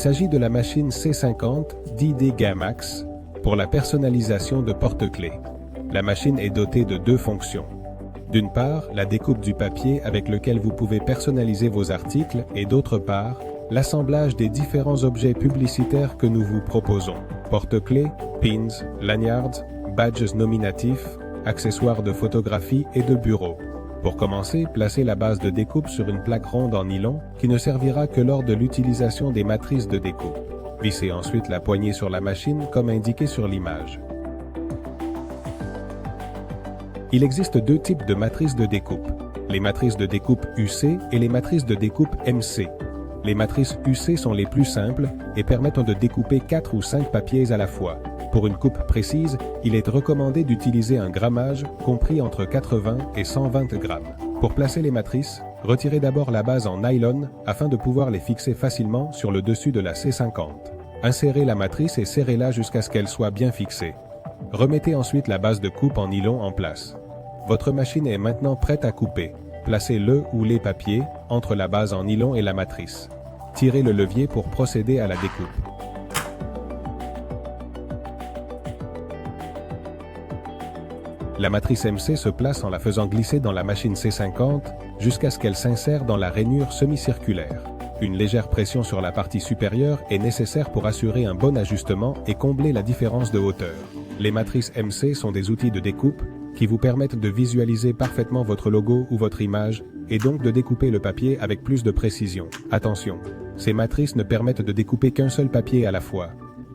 s'agit de la machine C50 d'ID Gamax pour la personnalisation de porte-clés. La machine est dotée de deux fonctions. D'une part, la découpe du papier avec lequel vous pouvez personnaliser vos articles et d'autre part, l'assemblage des différents objets publicitaires que nous vous proposons. Porte-clés, pins, lanyards, badges nominatifs, accessoires de photographie et de bureau. Pour commencer, placez la base de découpe sur une plaque ronde en nylon qui ne servira que lors de l'utilisation des matrices de découpe. Vissez ensuite la poignée sur la machine comme indiqué sur l'image. Il existe deux types de matrices de découpe, les matrices de découpe UC et les matrices de découpe MC. Les matrices UC sont les plus simples et permettent de découper 4 ou 5 papiers à la fois. Pour une coupe précise, il est recommandé d'utiliser un grammage compris entre 80 et 120 grammes. Pour placer les matrices, retirez d'abord la base en nylon afin de pouvoir les fixer facilement sur le dessus de la C50. Insérez la matrice et serrez-la jusqu'à ce qu'elle soit bien fixée. Remettez ensuite la base de coupe en nylon en place. Votre machine est maintenant prête à couper. Placez le ou les papiers entre la base en nylon et la matrice. Tirez le levier pour procéder à la découpe. La matrice MC se place en la faisant glisser dans la machine C50 jusqu'à ce qu'elle s'insère dans la rainure semi-circulaire. Une légère pression sur la partie supérieure est nécessaire pour assurer un bon ajustement et combler la différence de hauteur. Les matrices MC sont des outils de découpe qui vous permettent de visualiser parfaitement votre logo ou votre image et donc de découper le papier avec plus de précision. Attention, ces matrices ne permettent de découper qu'un seul papier à la fois.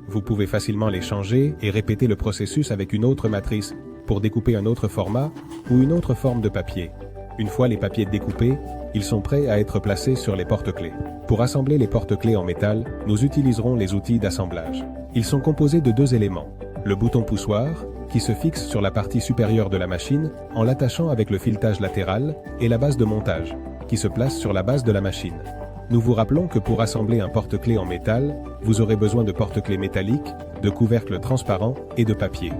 Vous pouvez facilement les changer et répéter le processus avec une autre matrice pour découper un autre format ou une autre forme de papier. Une fois les papiers découpés, ils sont prêts à être placés sur les porte-clés. Pour assembler les porte-clés en métal, nous utiliserons les outils d'assemblage. Ils sont composés de deux éléments. Le bouton poussoir, qui se fixe sur la partie supérieure de la machine en l'attachant avec le filetage latéral, et la base de montage, qui se place sur la base de la machine. Nous vous rappelons que pour assembler un porte-clés en métal, vous aurez besoin de porte-clés métalliques, de couvercles transparents et de papier.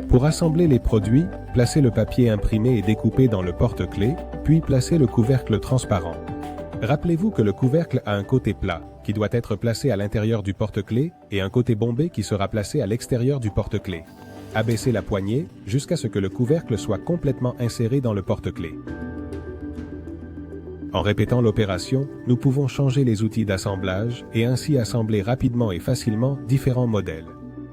Pour assembler les produits, placez le papier imprimé et découpé dans le porte-clés, puis placez le couvercle transparent. Rappelez-vous que le couvercle a un côté plat, qui doit être placé à l'intérieur du porte-clés, et un côté bombé qui sera placé à l'extérieur du porte-clés. Abaissez la poignée jusqu'à ce que le couvercle soit complètement inséré dans le porte-clés. En répétant l'opération, nous pouvons changer les outils d'assemblage et ainsi assembler rapidement et facilement différents modèles.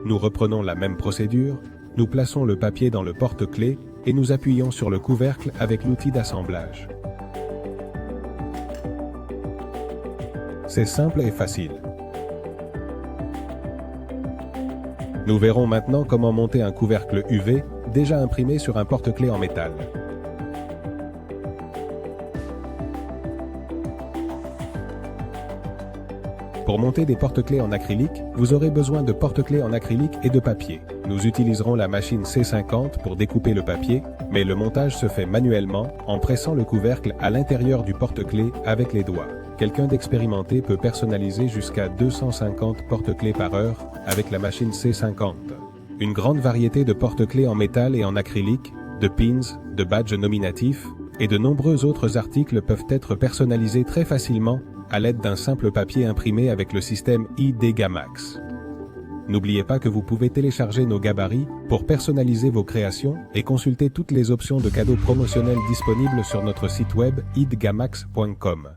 Nous reprenons la même procédure, nous plaçons le papier dans le porte-clés et nous appuyons sur le couvercle avec l'outil d'assemblage. C'est simple et facile. Nous verrons maintenant comment monter un couvercle UV déjà imprimé sur un porte-clés en métal. Pour monter des porte-clés en acrylique, vous aurez besoin de porte-clés en acrylique et de papier. Nous utiliserons la machine C50 pour découper le papier, mais le montage se fait manuellement en pressant le couvercle à l'intérieur du porte-clés avec les doigts. Quelqu'un d'expérimenté peut personnaliser jusqu'à 250 porte-clés par heure avec la machine C50. Une grande variété de porte-clés en métal et en acrylique, de pins, de badges nominatifs et de nombreux autres articles peuvent être personnalisés très facilement à l'aide d'un simple papier imprimé avec le système ID Gamax. N'oubliez pas que vous pouvez télécharger nos gabarits pour personnaliser vos créations et consulter toutes les options de cadeaux promotionnels disponibles sur notre site web idgamax.com.